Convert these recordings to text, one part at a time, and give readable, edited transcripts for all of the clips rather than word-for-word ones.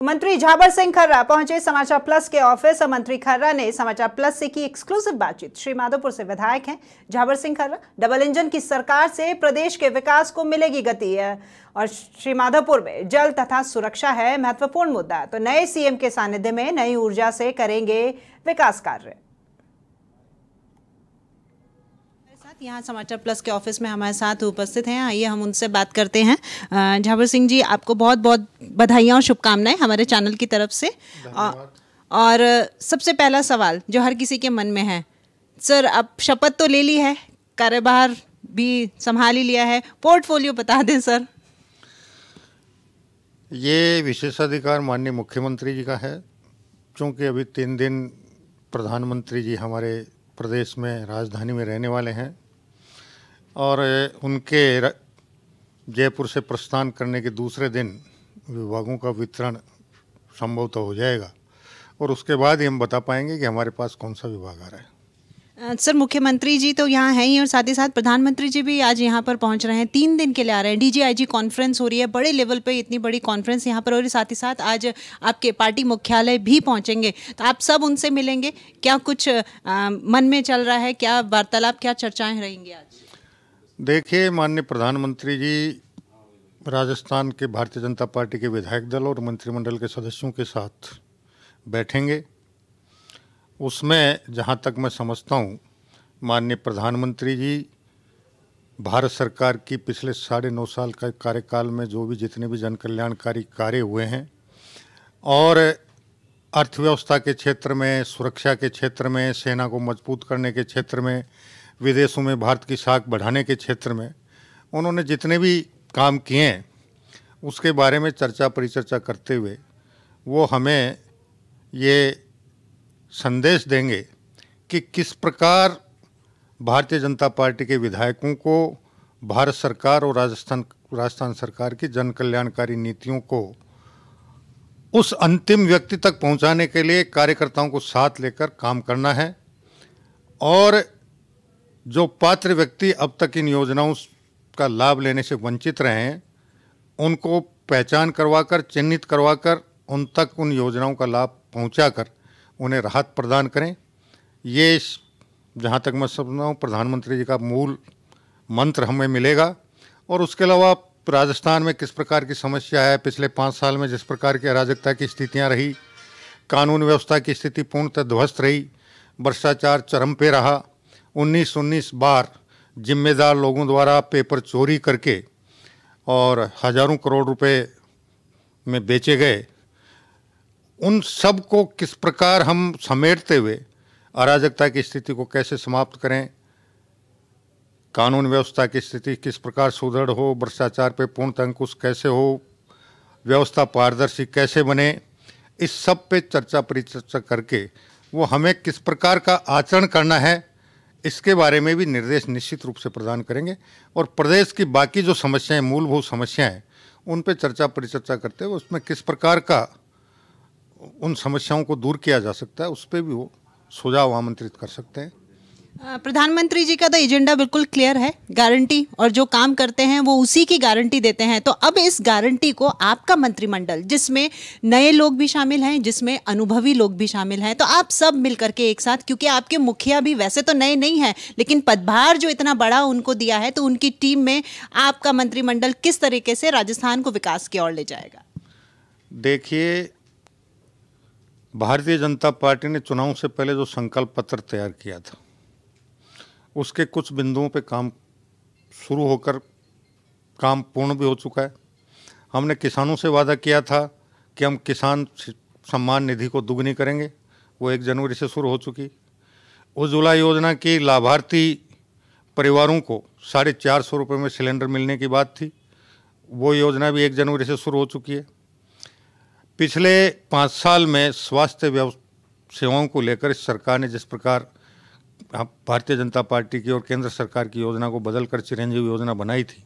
मंत्री झाबर सिंह खर्रा पहुंचे समाचार प्लस के ऑफिस और मंत्री खर्रा ने समाचार प्लस से की एक्सक्लूसिव बातचीत। श्रीमाधोपुर से विधायक हैं झाबर सिंह खर्रा। डबल इंजन की सरकार से प्रदेश के विकास को मिलेगी गति और श्रीमाधोपुर में जल तथा सुरक्षा है महत्वपूर्ण मुद्दा। तो नए सीएम के सानिध्य में नई ऊर्जा से करेंगे विकास कार्य। यहाँ समाचार प्लस के ऑफिस में हमारे साथ उपस्थित हैं, आइए हम उनसे बात करते हैं। झाबर सिंह जी, आपको बहुत बहुत बधाइयाँ और शुभकामनाएं हमारे चैनल की तरफ से। और सबसे पहला सवाल जो हर किसी के मन में है, सर अब शपथ तो ले ली है, कार्यभार भी संभाल ही लिया है, पोर्टफोलियो बता दें सर। ये विशेषाधिकार माननीय मुख्यमंत्री जी का है, क्योंकि अभी 3 दिन प्रधानमंत्री जी हमारे प्रदेश में राजधानी में रहने वाले हैं और उनके जयपुर से प्रस्थान करने के दूसरे दिन विभागों का वितरण संभवतः हो जाएगा और उसके बाद ही हम बता पाएंगे कि हमारे पास कौन सा विभाग आ रहा है। सर मुख्यमंत्री जी तो यहाँ हैं ही और साथ ही साथ प्रधानमंत्री जी भी आज यहाँ पर पहुँच रहे हैं, 3 दिन के लिए आ रहे हैं। DGIG कॉन्फ्रेंस हो रही है, बड़े लेवल पे इतनी बड़ी कॉन्फ्रेंस यहाँ पर हो रही है। साथ ही साथ आज आपके पार्टी मुख्यालय भी पहुँचेंगे, तो आप सब उनसे मिलेंगे। क्या कुछ मन में चल रहा है, क्या वार्तालाप, क्या चर्चाएँ रहेंगी आज? देखिए, माननीय प्रधानमंत्री जी राजस्थान के भारतीय जनता पार्टी के विधायक दल और मंत्रिमंडल के सदस्यों के साथ बैठेंगे। उसमें जहाँ तक मैं समझता हूँ, माननीय प्रधानमंत्री जी भारत सरकार की पिछले 9.5 साल का कार्यकाल में जो भी जितने भी जन कल्याणकारी कार्य हुए हैं और अर्थव्यवस्था के क्षेत्र में, सुरक्षा के क्षेत्र में, सेना को मजबूत करने के क्षेत्र में, विदेशों में भारत की साख बढ़ाने के क्षेत्र में उन्होंने जितने भी काम किए हैं उसके बारे में चर्चा परिचर्चा करते हुए वो हमें ये संदेश देंगे कि किस प्रकार भारतीय जनता पार्टी के विधायकों को भारत सरकार और राजस्थान सरकार की जन कल्याणकारी नीतियों को उस अंतिम व्यक्ति तक पहुंचाने के लिए कार्यकर्ताओं को साथ लेकर काम करना है और जो पात्र व्यक्ति अब तक इन योजनाओं का लाभ लेने से वंचित रहे हैं उनको पहचान करवाकर, चिन्हित करवाकर उन तक उन योजनाओं का लाभ पहुंचाकर उन्हें राहत प्रदान करें। ये जहाँ तक मैं समझता हूँ प्रधानमंत्री जी का मूल मंत्र हमें मिलेगा। और उसके अलावा राजस्थान में किस प्रकार की समस्या है, पिछले 5 साल में जिस प्रकार की अराजकता की स्थितियाँ रही, कानून व्यवस्था की स्थिति पूर्णतः ध्वस्त रही, भ्रष्टाचार चरम पे रहा, 19 बार जिम्मेदार लोगों द्वारा पेपर चोरी करके और हजारों करोड़ रुपए में बेचे गए, उन सब को किस प्रकार हम समेटते हुए अराजकता की स्थिति को कैसे समाप्त करें, कानून व्यवस्था की स्थिति किस प्रकार सुदृढ़ हो, भ्रष्टाचार पे पूर्णतः अंकुश कैसे हो, व्यवस्था पारदर्शी कैसे बने, इस सब पे चर्चा परिचर्चा करके वो हमें किस प्रकार का आचरण करना है इसके बारे में भी निर्देश निश्चित रूप से प्रदान करेंगे। और प्रदेश की बाकी जो समस्याएं, मूलभूत समस्याएं, उन पे चर्चा परिचर्चा करते हुए उसमें किस प्रकार का उन समस्याओं को दूर किया जा सकता है उस पर भी वो सुझाव आमंत्रित कर सकते हैं। प्रधानमंत्री जी का तो एजेंडा बिल्कुल क्लियर है, गारंटी, और जो काम करते हैं वो उसी की गारंटी देते हैं। तो अब इस गारंटी को आपका मंत्रिमंडल, जिसमें नए लोग भी शामिल हैं, जिसमें अनुभवी लोग भी शामिल हैं, तो आप सब मिलकर के एक साथ, क्योंकि आपके मुखिया भी वैसे तो नए नहीं हैं लेकिन पदभार जो इतना बड़ा उनको दिया है, तो उनकी टीम में आपका मंत्रिमंडल किस तरीके से राजस्थान को विकास की ओर ले जाएगा? देखिए, भारतीय जनता पार्टी ने चुनाव से पहले जो संकल्प पत्र तैयार किया था उसके कुछ बिंदुओं पे काम शुरू होकर काम पूर्ण भी हो चुका है। हमने किसानों से वादा किया था कि हम किसान सम्मान निधि को दुगनी करेंगे, वो 1 जनवरी से शुरू हो चुकी। उज्ज्वला योजना की लाभार्थी परिवारों को 450 रुपये में सिलेंडर मिलने की बात थी, वो योजना भी 1 जनवरी से शुरू हो चुकी है। पिछले 5 साल में स्वास्थ्य सेवाओं को लेकर इस सरकार ने जिस प्रकार भारतीय जनता पार्टी की और केंद्र सरकार की योजना को बदलकर चिरंजीवी योजना बनाई थी,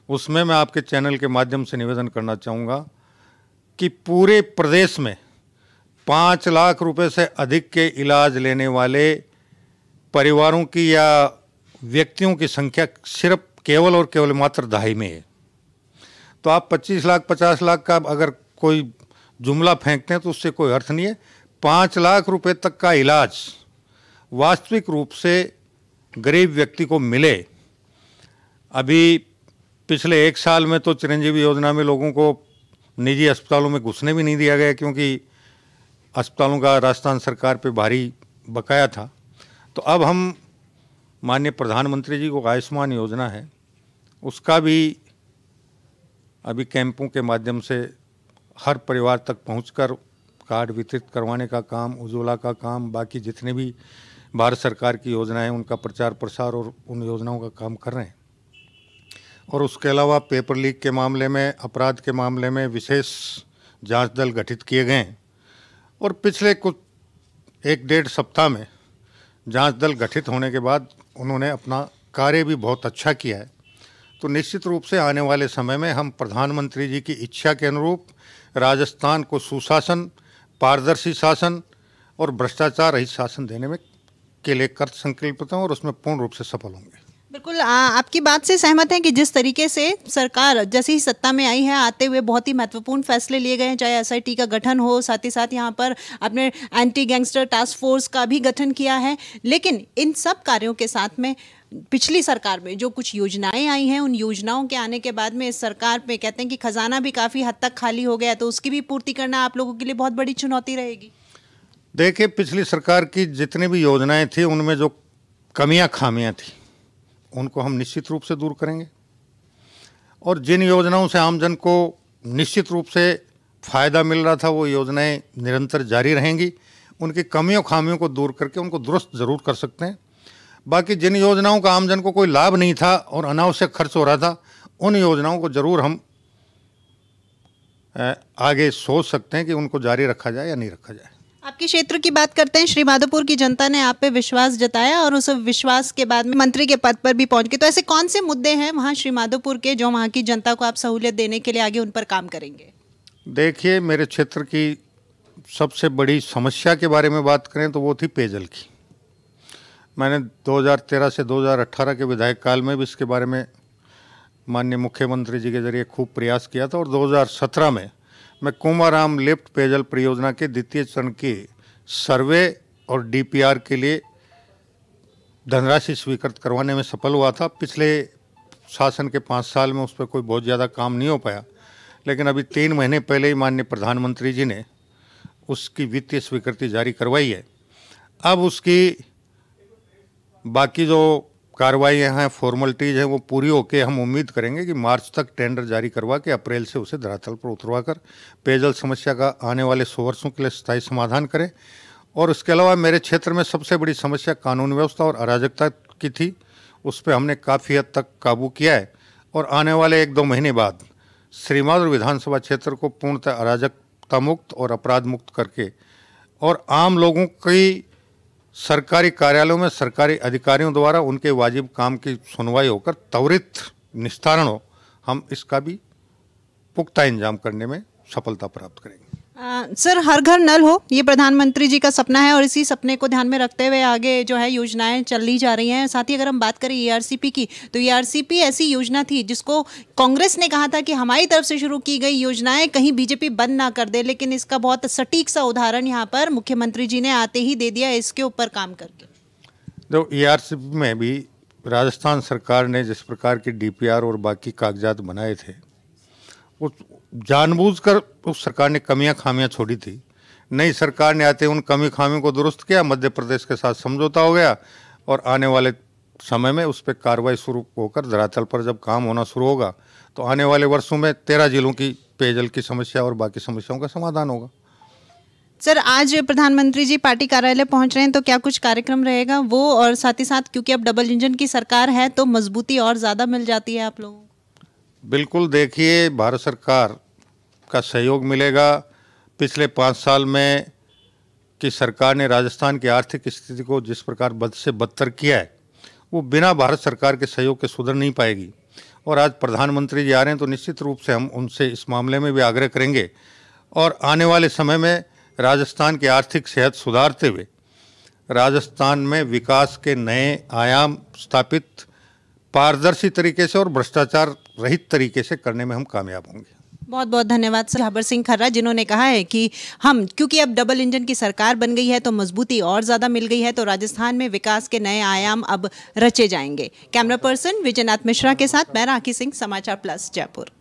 उसमें मैं आपके चैनल के माध्यम से निवेदन करना चाहूँगा कि पूरे प्रदेश में 5 लाख रुपए से अधिक के इलाज लेने वाले परिवारों की या व्यक्तियों की संख्या सिर्फ केवल और केवल मात्र 2.5 में है। तो आप 25 लाख 50 लाख का अगर कोई जुमला फेंकते हैं तो उससे कोई अर्थ नहीं है। 5 लाख रुपए तक का इलाज वास्तविक रूप से गरीब व्यक्ति को मिले। अभी पिछले 1 साल में तो चिरंजीवी योजना में लोगों को निजी अस्पतालों में घुसने भी नहीं दिया गया, क्योंकि अस्पतालों का राजस्थान सरकार पे भारी बकाया था। तो अब हम माननीय प्रधानमंत्री जी को आयुष्मान योजना है, उसका भी अभी कैंपों के माध्यम से हर परिवार तक पहुंचकर कार्ड वितरित करवाने का काम, उज्ज्वला का काम, बाकी जितने भी भारत सरकार की योजनाएं उनका प्रचार प्रसार और उन योजनाओं का काम कर रहे हैं। और उसके अलावा पेपर लीक के मामले में, अपराध के मामले में विशेष जांच दल गठित किए गए हैं। और पिछले कुछ 1-1.5 सप्ताह में जांच दल गठित होने के बाद उन्होंने अपना कार्य भी बहुत अच्छा किया है। तो निश्चित रूप से आने वाले समय में हम प्रधानमंत्री जी की इच्छा के अनुरूप राजस्थान को सुशासन, पारदर्शी शासन और भ्रष्टाचार रहित शासन देने में के लिए कृत संकल्पित हैं और उसमें पूर्ण रूप से सफल होंगे। बिल्कुल, आपकी बात से सहमत हैं कि जिस तरीके से सरकार जैसे ही सत्ता में आई है, आते हुए बहुत ही महत्वपूर्ण फैसले लिए गए हैं, चाहे एसआईटी का गठन हो, साथ ही साथ यहाँ पर अपने एंटी गैंगस्टर टास्क फोर्स का भी गठन किया है। लेकिन इन सब कार्यों के साथ में पिछली सरकार में जो कुछ योजनाएं आई हैं, उन योजनाओं के आने के बाद में इस सरकार पे कहते हैं कि खजाना भी काफ़ी हद तक खाली हो गया, तो उसकी भी पूर्ति करना आप लोगों के लिए बहुत बड़ी चुनौती रहेगी। देखिए, पिछली सरकार की जितनी भी योजनाएं थी उनमें जो कमियां खामियां थी उनको हम निश्चित रूप से दूर करेंगे। और जिन योजनाओं से आमजन को निश्चित रूप से फ़ायदा मिल रहा था वो योजनाएं निरंतर जारी रहेंगी। उनकी कमियों खामियों को दूर करके उनको दुरुस्त ज़रूर कर सकते हैं। बाकी जिन योजनाओं का आमजन को कोई लाभ नहीं था और अनावश्यक खर्च हो रहा था, उन योजनाओं को ज़रूर हम आगे सोच सकते हैं कि उनको जारी रखा जाए या नहीं रखा जाए। आपके क्षेत्र की बात करते हैं। श्रीमाधोपुर की जनता ने आप पे विश्वास जताया और उस विश्वास के बाद में मंत्री के पद पर भी पहुंच गए, तो ऐसे कौन से मुद्दे हैं वहां श्रीमाधोपुर के जो वहां की जनता को आप सहूलियत देने के लिए आगे उन पर काम करेंगे? देखिए, मेरे क्षेत्र की सबसे बड़ी समस्या के बारे में बात करें तो वो थी पेयजल की। मैंने 2013 से 2018 के विधायक काल में भी इसके बारे में माननीय मुख्यमंत्री जी के जरिए खूब प्रयास किया था। और 2017 में मैं कुमाराम लिफ्ट पेयजल परियोजना के द्वितीय चरण के सर्वे और डीपीआर के लिए धनराशि स्वीकृत करवाने में सफल हुआ था। पिछले शासन के 5 साल में उस पर कोई बहुत ज़्यादा काम नहीं हो पाया, लेकिन अभी 3 महीने पहले ही माननीय प्रधानमंत्री जी ने उसकी वित्तीय स्वीकृति जारी करवाई है। अब उसकी बाकी जो कार्रवाइयाँ हैं, फॉर्मेलिटीज़ हैं, वो पूरी होके हम उम्मीद करेंगे कि मार्च तक टेंडर जारी करवा के अप्रैल से उसे धरातल पर उतरवा कर पेयजल समस्या का आने वाले 100 वर्षों के लिए स्थायी समाधान करें। और इसके अलावा मेरे क्षेत्र में सबसे बड़ी समस्या कानून व्यवस्था और अराजकता की थी, उस पर हमने काफ़ी हद तक काबू किया है। और आने वाले 1-2 महीने बाद श्रीमाधोपुर विधानसभा क्षेत्र को पूर्णतः अराजकता मुक्त और अपराध मुक्त करके और आम लोगों की सरकारी कार्यालयों में सरकारी अधिकारियों द्वारा उनके वाजिब काम की सुनवाई होकर त्वरित निस्तारण हो, हम इसका भी पुख्ता इंतजाम करने में सफलता प्राप्त करेंगे। सर, हर घर नल हो, ये प्रधानमंत्री जी का सपना है और इसी सपने को ध्यान में रखते हुए आगे जो है योजनाएं चली जा रही हैं। साथ ही अगर हम बात करें ईआरसीपी की, तो ईआरसीपी ऐसी योजना थी जिसको कांग्रेस ने कहा था कि हमारी तरफ से शुरू की गई योजनाएं कहीं बीजेपी बंद ना कर दे, लेकिन इसका बहुत सटीक सा उदाहरण यहाँ पर मुख्यमंत्री जी ने आते ही दे दिया इसके ऊपर काम करके। तो ईआरसीपी में भी राजस्थान सरकार ने जिस प्रकार की डीपीआर और बाकी कागजात बनाए थे, उस जानबूझकर उस सरकार ने कमियां खामियां छोड़ी थी। नई सरकार ने आते उन कमी खामियों को दुरुस्त किया, मध्य प्रदेश के साथ समझौता हो गया और आने वाले समय में उस पर कार्रवाई शुरू होकर धरातल पर जब काम होना शुरू होगा तो आने वाले वर्षों में 13 जिलों की पेयजल की समस्या और बाकी समस्याओं का समाधान होगा। सर, आज प्रधानमंत्री जी पार्टी कार्यालय पहुंच रहे हैं, तो क्या कुछ कार्यक्रम रहेगा वो, और साथ ही साथ क्योंकि अब डबल इंजन की सरकार है तो मजबूती और ज़्यादा मिल जाती है आप लोगों को? बिल्कुल, देखिए, भारत सरकार का सहयोग मिलेगा। पिछले 5 साल में कि सरकार ने राजस्थान की आर्थिक स्थिति को जिस प्रकार बद से बदतर किया है, वो बिना भारत सरकार के सहयोग के सुधर नहीं पाएगी। और आज प्रधानमंत्री जी आ रहे हैं तो निश्चित रूप से हम उनसे इस मामले में भी आग्रह करेंगे और आने वाले समय में राजस्थान की आर्थिक सेहत सुधारते हुए राजस्थान में विकास के नए आयाम स्थापित पारदर्शी तरीके से और भ्रष्टाचार रहित तरीके से करने में हम कामयाब होंगे। बहुत बहुत धन्यवाद सर झाबर सिंह खर्रा, जिन्होंने कहा है कि हम क्योंकि अब डबल इंजन की सरकार बन गई है तो मजबूती और ज़्यादा मिल गई है, तो राजस्थान में विकास के नए आयाम अब रचे जाएंगे। कैमरा पर्सन विजयनाथ मिश्रा के साथ मैं राखी सिंह, समाचार प्लस जयपुर।